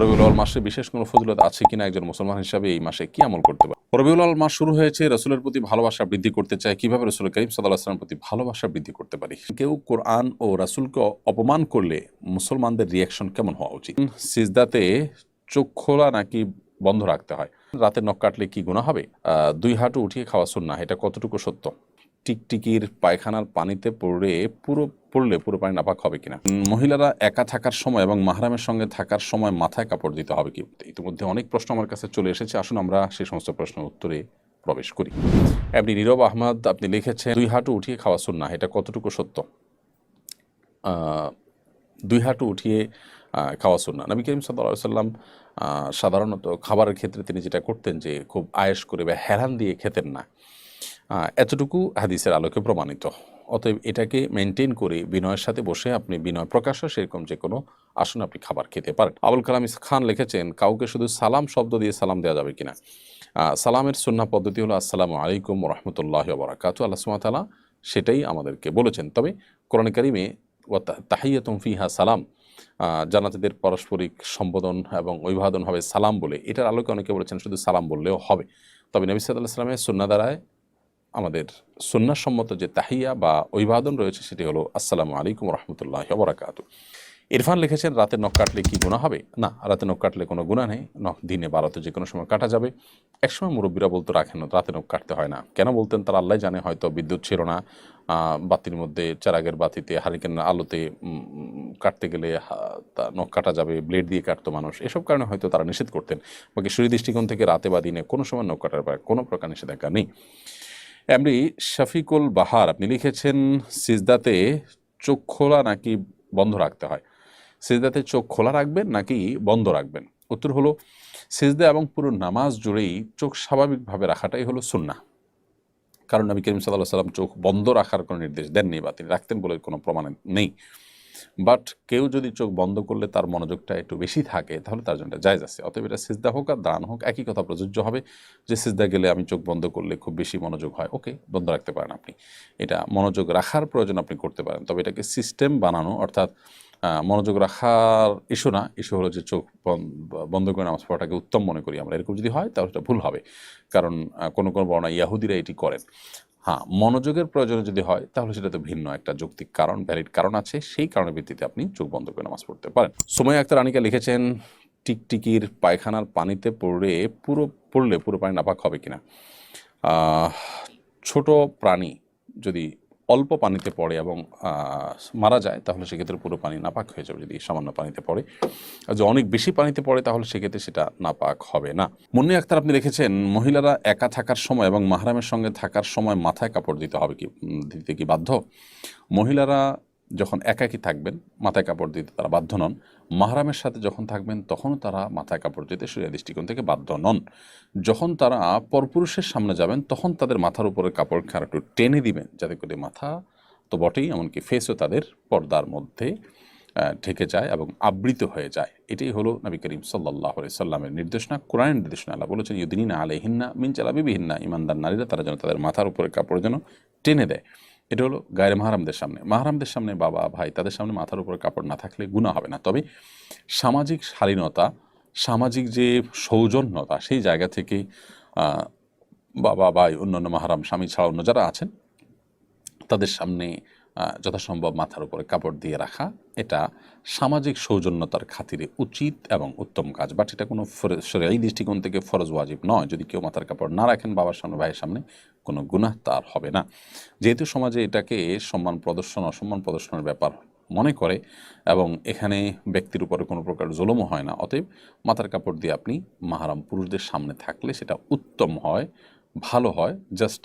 রবিউল আউয়াল মাসে বিশেষ কোনো ফজিলত আছে কিনা একজন মুসলমান হিসাবে এই মাসে কি আমল করতে পারে? রবিউল আউয়াল মাস শুরু হয়েছে, রাসূলের প্রতি ভালোবাসা বৃদ্ধি করতে চায়, কিভাবে রাসূল করিম সাল্লাল্লাহু আলাইহি ওয়াসাল্লামের প্রতি ভালোবাসা বৃদ্ধি করতে পারি? কেউ কোরআন ও রাসূলকে অপমান করলে মুসলমানদের রিয়াকশন কেমন হওয়া উচিত? সিজদাতে চোখ খোলা নাকি বন্ধ রাখতে হয়? রাতে নখ কাটলে কি গুনাহ হবে? দুই হাঁটু উঠিয়ে খাওয়া সুন্নাহ, এটা কতটুকু সত্য? টিকটিকির পায়খানার পানিতে পড়লে পুরো পানি নাপাক হবে কিনা? মহিলারা একা থাকার সময় এবং মাহরামের সঙ্গে থাকার সময় মাথায় কাপড় দিতে হবে কি? ইতিমধ্যে অনেক প্রশ্ন আমার কাছে চলে এসেছে, আসুন আমরা সেই সমস্ত প্রশ্নের উত্তরে প্রবেশ করি। আপনি নীরব আহমদ, আপনি লিখেছেন দুই হাঁটু উঠিয়ে খাওয়া সুন্নাহ, এটা কতটুকু সত্য? দুই হাঁটু উঠিয়ে খাওয়া সুন্নাহ। নবী করিম সাল্লাল্লাহু আলাইহি ওয়াসাল্লাম সাধারণত খাবারের ক্ষেত্রে তিনি যেটা করতেন যে খুব আয়েশ করে বা হেলান দিয়ে খেতেন না, এতটুকু হাদিসের আলোকে প্রমাণিত। অতএব এটাকে মেনটেন করে বিনয়ের সাথে বসে আপনি বিনয় প্রকাশ হয় সেরকম যে কোনো আসনে আপনি খাবার খেতে পারেন। আবুল কালাম খান লিখেছেন, কাউকে শুধু সালাম শব্দ দিয়ে সালাম দেওয়া যাবে কিনা? সালামের সুন্নাহ পদ্ধতি হলো আসসালামু আলাইকুম ওয়া রাহমাতুল্লাহি ওয়া বারাকাতুহু। আল্লাহ সুবহানাহু ওয়া তাআলা সেটাই আমাদেরকে বলেছেন। তবে কোরআনে কারিমে ওয়া তাহিয়াতুম ফিহা সালাম, জান্নাতীদের পারস্পরিক সম্বোধন এবং অভিবাদন হবে সালাম বলে, এটার আলোকে অনেকে বলেছেন শুধু সালাম বললেও হবে। তবে নবী সাল্লাল্লাহু আলাইহি ওয়াসাল্লামের সুন্নাহ দ্বারায় আমাদের সুন্নাহসম্মত যে তাহিয়া বা অভিবাদন রয়েছে সেটি হলো আসসালামু আলাইকুম ওয়া রাহমাতুল্লাহি ওয়া বারাকাতুহু। ইরফান লিখেছেন, রাতে নখ কাটলে কি গুনাহ হবে? না, রাতে নখ কাটলে কোনো গুনাহ নেই। নখ দিনে 12তে যে কোনো সময় কাটা যাবে। একসময় মুরব্বীরা বলতো রাখেন না, রাতে নখ কাটতে হয় না। কেন বলতেন তারা আল্লাহ জানে, হয়তো বিদ্যুৎ ছিল না, বাতির মধ্যে চেরাগের বাতিতে হারিকেনের আলোতে কাটতে গেলে নখ কাটা যাবে, ব্লেড দিয়ে কাটতো মানুষ, এসব কারণে হয়তো তারা নিষেধ করতেন। বাকি শরীর দৃষ্টিকোণ থেকে রাতে বা দিনে কোনো সময় নখ কাটার ব্যাপারে কোনো প্রকার নিষেধাজ্ঞা নেই। এমনি শফিকুল বাহার, আপনি লিখেছেন সিজদাতে চোখ খোলা নাকি বন্ধ রাখতে হয়? সিজদাতে চোখ খোলা রাখবেন নাকি বন্ধ রাখবেন? উত্তর হলো, সিজদা এবং পুরো নামাজ জুড়েই চোখ স্বাভাবিকভাবে রাখাটাই হলো সুন্নাহ। কারণ নবী করিম সাল্লাল্লাহু আলাইহি ওয়াসাল্লাম চোখ বন্ধ রাখার কোনো নির্দেশ দেননি বা তিনি রাখতেন বলে কোনো প্রমাণ নেই। বাট কেউ যদি চোখ বন্ধ করলে তার মনোযোগটা একটু বেশি থাকে তাহলে তার জন্য জায়েজ আছে। অতএব এটা সিজদা হোক আর দাঁড়ানো হোক একই কথা প্রযোজ্য হবে। যে সিজদা গেলে আমি চোখ বন্ধ করলে খুব বেশি মনোযোগ হয়, ওকে, বন্ধ রাখতে পারেন আপনি। এটা মনোযোগ রাখার প্রয়োজন আপনি করতে পারেন, তবে এটাকে সিস্টেম বানানো, অর্থাৎ মনোযোগ রাখার ইস্যু না, ইস্যু হলো যে চোখ বন্ধ করে নামাজ পড়াটাকে উত্তম মনে করি আমরা, এরকম যদি হয় তাহলে এটা ভুল হবে। কারণ কোনো কোনো বর্ণনা ইয়াহুদিরা এটি করেন। হ্যাঁ, মনোযোগের প্রয়োজনে যদি হয় তাহলে সেটা তো ভিন্ন একটা যৌক্তিক কারণ, ভ্যালিড কারণ আছে, সেই কারণের ভিত্তিতে আপনি চোখ বন্ধ করে নামাজ পড়তে পারেন। সুমাইয়া আক্তার আনিকা লিখেছেন, টিকটিকির পায়খানার পানিতে পড়লে পুরো পানি নাপাক হবে কিনা? ছোট প্রাণী যদি অল্প পানিতে পড়ে এবং মারা যায় তাহলে সেক্ষেত্রে পুরো পানি নাপাক হয়ে যাবে যদি সামান্য পানিতে পড়ে। আর যদি অনেক বেশি পানিতে পড়ে তাহলে সেক্ষেত্রে সেটা নাপাক হবে না। মুন্নি আক্তার, আপনি লিখেছেন, মহিলারা একা থাকার সময় এবং মাহরামের সঙ্গে থাকার সময় মাথায় কাপড় দিতে কি বাধ্য? মহিলারা যখন একাকী থাকবেন মাথায় কাপড় দিতে তারা বাধ্য নন। মাহরামের সাথে যখন থাকবেন তখনও তারা মাথায় কাপড় দিতে শরীয়ত দৃষ্টিকোণ থেকে বাধ্য নন। যখন তারা পরপুরুষের সামনে যাবেন তখন তাদের মাথার উপরে কাপড় খার একটু টেনে দিবেন, যাতে করে মাথা তো বটেই, এমনকি ফেসও তাদের পর্দার মধ্যে ঢেকে যায় এবং আবৃত হয়ে যায়। এটাই হলো নবী করিম সাল্লাল্লাহু আলাইহি সাল্লামের নির্দেশনা, কোরআনের নির্দেশনা। আল্লাহ বলেছেন, ইউদিনিনা আলাইহিন্না মিন জালাবিবিহিন্না, ঈমানদার নারীরা তারা যেন তাদের মাথার উপরে কাপড় যেন টেনে দেয়। এটা হলো গায়ের মাহরামদের সামনে। মাহরামদের সামনে, বাবা ভাই, তাদের সামনে মাথার উপরে কাপড় না থাকলে গুনাহ হবে না। তবে সামাজিক শালীনতা, সামাজিক যে সৌজন্যতা, সেই জায়গা থেকে বাবা ভাই, অন্যান্য মাহরাম, স্বামী ছাড়া অন্য যারা আছেন তাদের সামনে যথাসম্ভব মাথার উপরে কাপড় দিয়ে রাখা, এটা সামাজিক সৌজন্যতার খাতিরে উচিত এবং উত্তম কাজ। বাট এটা কোনো শরীয়ী দৃষ্টিকোণ থেকে ফরজ ওয়াজিব নয়। যদি কেউ মাথার কাপড় না রাখেন বাবার সামনে, ভাইয়ের সামনে, কোনো গুনাহ তার হবে না। যেহেতু সমাজে এটাকে সম্মান প্রদর্শন, অসম্মান প্রদর্শনের ব্যাপার মনে করে এবং এখানে ব্যক্তির উপরে কোনো প্রকার জুলুমও হয় না, অতএব মাথার কাপড় দিয়ে আপনি মাহরাম পুরুষদের সামনে থাকলে সেটা উত্তম হয়, ভালো হয়। জাস্ট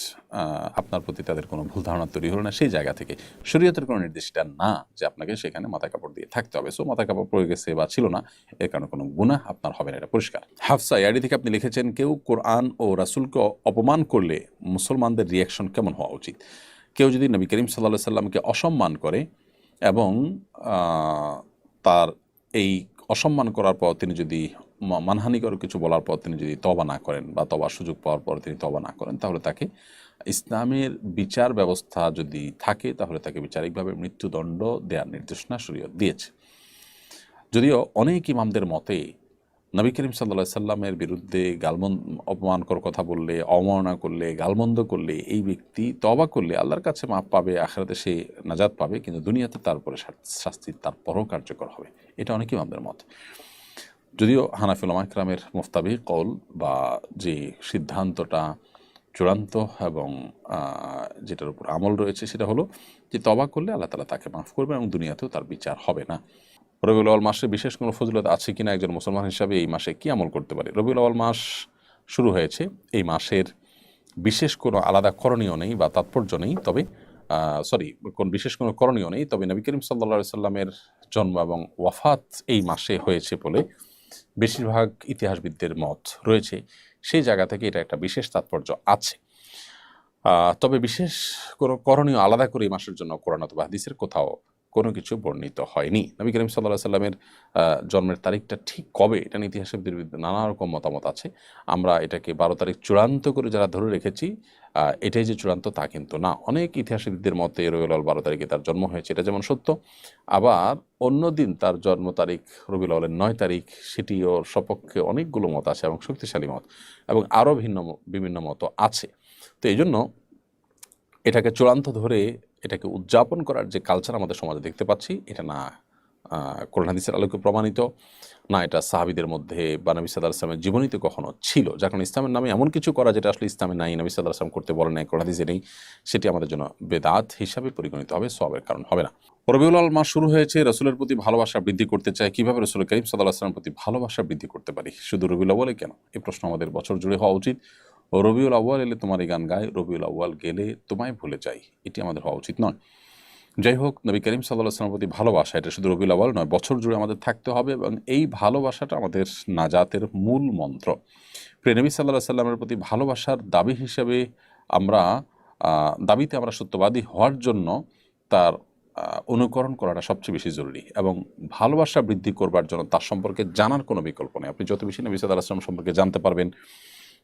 আপনার প্রতি তাদের কোনো ভুল ধারণা তৈরি হলো না, সেই জায়গা থেকে শরীয়তের কোনো নির্দেশটা না যে আপনাকে সেখানে মাথা কাপড় দিয়ে থাকতে হবে। সো মাথা কাপড় পরে গেছে বা ছিল না, এর কারণে কোনো গুনাহ আপনার হবে না, এটা পরিষ্কার। হাফসা আইডি থেকে আপনি লিখেছেন, কেউ কোরআন ও রাসূলকে অপমান করলে মুসলমানদের রিয়াকশন কেমন হওয়া উচিত? কেউ যদি নবী করিম সাল্লাল্লাহু আলাইহি সাল্লামকে অসম্মান করে এবং তার এই অসম্মান করার পর তিনি যদি মানহানিকর কিছু বলার পর তিনি যদি তওবা না করেন বা তওবার সুযোগ পাওয়ার পর তিনি তওবা না করেন, তাহলে তাকে ইসলামের বিচার ব্যবস্থা যদি থাকে তাহলে তাকে বিচারিকভাবে মৃত্যুদণ্ড দেওয়ার নির্দেশনা শরীয়ত দিয়েছে। যদিও অনেক ইমামদের মতে নবী করিম সাল্লাল্লাহু আলাইহি সাল্লামের বিরুদ্ধে অপমানকর কথা বললে, অবমাননা করলে, গালমন্দ করলে এই ব্যক্তি তওবা করলে আল্লাহর কাছে মাফ পাবে, আখিরাতে সে নাজাত পাবে, কিন্তু দুনিয়াতে তারপরে শাস্তি তারপরও কার্যকর হবে। এটা অনেক ইমামদের মত। যদিও হানাফি উলামা কিরামের মুফতাবি কওল বা যে সিদ্ধান্তটা চূড়ান্ত এবং যেটার উপর আমল রয়েছে সেটা হলো যে তওবা করলে আল্লাহ তাআলা তাকে মাফ করবে এবং দুনিয়াতেও তার বিচার হবে না। রবিউল আউয়াল মাসে বিশেষ কোনো ফজিলত আছে কিনা একজন মুসলমান হিসাবে এই মাসে কি আমল করতে পারে? রবিউল আউয়াল মাস শুরু হয়েছে, এই মাসের বিশেষ কোনো আলাদা করণীয় নেই বা তাৎপর্য নেই, তবে বিশেষ কোনো করণীয় নেই, তবে নবী করিম সাল্লাল্লাহু আলাইহি সাল্লামের জন্ম এবং ওয়াফাত এই মাসে হয়েছে বলে বেশিরভাগ ইতিহাসবিদদের মত রয়েছে। সেই জায়গা থেকে এটা একটা বিশেষ তাৎপর্য আছে। তবে বিশেষ কোনো করণীয় আলাদা করে এই মাসের জন্য কোরআন অথবা হাদিসের কোথাও কোনো কিছু বর্ণিত হয়নি। নবী করিম সাল্লাল্লাহু আলাইহি সাল্লামের জন্মের তারিখটা ঠিক কবে, এটা নিয়ে ইতিহাসবিদদের নানা রকম মতামত আছে। আমরা এটাকে 12 তারিখ চূড়ান্ত করে যারা ধরে রেখেছি, এটাই যে চূড়ান্ত তা কিন্তু না। অনেক ইতিহাসবিদদের মতে রবিউল আউয়াল 12 তারিখে তার জন্ম হয়েছে, এটা যেমন সত্য, আবার অন্যদিন তার জন্ম তারিখ রবিউল আউয়ালের 9 তারিখ, সেটিও সপক্ষে অনেকগুলো মত আছে এবং শক্তিশালী মত, এবং আরও বিভিন্ন মত আছে। তো এই জন্য এটাকে চূড়ান্ত ধরে এটাকে উদযাপন করার যে কালচার আমাদের সমাজে দেখতে পাচ্ছি, এটা না কোরআন হাদিসের আলোকে প্রমাণিত, না এটা সাহাবীদের মধ্যে বা নবী সাল্লাল্লাহু আলাইহি ওয়াসাল্লামের জীবনীতে কখনো ছিল। যার কারণে ইসলামের নামে এমন কিছু করা যেটা আসলে ইসলামে নাই, নবী সাল্লাল্লাহু আলাইহি ওয়াসাল্লাম করতে বলেন নাই, কোরআন হাদিসে নেই, সেটি আমাদের জন্য বেদাত হিসাবে পরিগণিত হবে, সওয়াবের কারণ হবে না। রবিউল আউয়াল মাস শুরু হয়েছে, রাসূলের প্রতি ভালোবাসা বৃদ্ধি করতে চাই, কিভাবে রাসূল করিম সাল্লাল্লাহু আলাইহি ওয়াসাল্লামের প্রতি ভালোবাসা বৃদ্ধি করতে পারি? শুধু রবিউল আউয়ালে কেন? এই প্রশ্ন আমাদের বছর জুড়ে হওয়া উচিত। রবিউল আউয়াল এলে তোমারই গান গায়, রবিউল আউয়াল গেলে তোমায় ভুলে যাই, এটি আমাদের হওয়া উচিত নয়। যাই হোক, নবী করিম সাল্লাল্লাহু আলাইহি ওয়াসাল্লামের প্রতি ভালোবাসা এটা শুধু রবিউল আউয়াল নয়, বছর জুড়ে আমাদের থাকতে হবে, এবং এই ভালোবাসাটা আমাদের নাজাতের মূল মন্ত্র। প্রিয় নবী সাল্লাল্লাহু আলাইহি ওয়াসাল্লামের প্রতি ভালোবাসার দাবি হিসেবে আমরা দাবিতে আমরা সত্যবাদী হওয়ার জন্য তার অনুকরণ করাটা সবচেয়ে বেশি জরুরি, এবং ভালোবাসা বৃদ্ধি করবার জন্য তার সম্পর্কে জানার কোনো বিকল্প নেই। আপনি যত বেশি নবী সাল্লাল্লাহু আলাইহি ওয়াসাল্লাম সম্পর্কে জানতে পারবেন,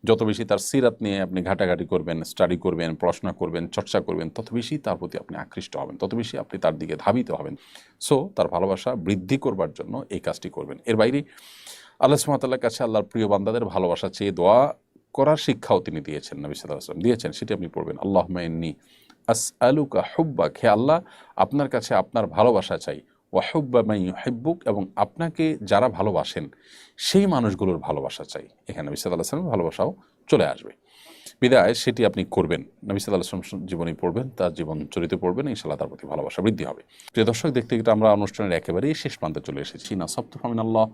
যত বেশি তার সিরাত নিয়ে আপনি ঘাটাঘাটি করবেন, স্টাডি করবেন, পড়াশোনা করবেন, চর্চা করবেন, তত বেশি তার প্রতি আপনি আকৃষ্ট হবেন, তত বেশি আপনি তার দিকে ধাবিত হবেন। সো তার ভালোবাসা বৃদ্ধি করবার জন্য এই কাজটি করবেন। এর বাইরে আল্লাহ সুবহানাহু ওয়া তাআলার কাছে আল্লাহর প্রিয় বান্দাদের ভালোবাসা চেয়ে দোয়া করার শিক্ষাও তিনি দিয়েছেন, নবী সাল্লাল্লাহু আলাইহি ওয়াসাল্লাম দিয়েছেন, সেটি আপনি পড়বেন। আল্লাহুম্মা ইন্নী আসআলুকা হুব্বাক, হে আল্লাহ আপনার কাছে আপনার ভালোবাসা চাই, ওয়া হুব্বা মান ইউহিব্বুক, এবং আপনাকে যারা ভালোবাসেন সেই মানুষগুলোর ভালোবাসা চাই। এখানে নবী সাল্লাল্লাহু আলাইহি ওয়াসাল্লামের ভালোবাসাও চলে আসবে। বিদায় সেটি আপনি করবেন, নবী সাল্লাল্লাহু আলাইহি ওয়াসাল্লাম জীবনী পড়বেন, তার জীবন চরিত্র পড়বেন, ইনশাআল্লাহ তার প্রতি ভালোবাসা বৃদ্ধি হবে। প্রিয় দর্শক, দেখতে দেখতে আমরা অনুষ্ঠানের একেবারেই শেষ প্রান্তে চলে এসেছি। নাসাবতু ফামিনাল্লাহ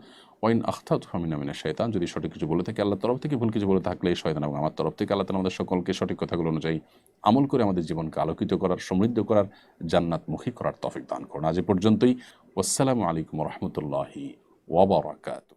ওয়া ইন আখতাতু ফামিনাশ শাইতান, যদি সঠিক কিছু বলে থাকি আল্লাহর তরফ থেকে, ভুল কিছু বলে থাকলে শয়তান এবং আমার তরফ থেকে। আল্লাহ তাআলা আমাদের সকলকে সঠিক কথাগুলো অনুযায়ী আমল করে আমাদের জীবনকে আলোকিত করার, সমৃদ্ধ করার, জান্নাতমুখী করার তৌফিক দান করুন। আজ এ পর্যন্তই। আসসালামু আলাইকুম ওয়া রাহমাতুল্লাহি ওয়া বারাকাতুহু।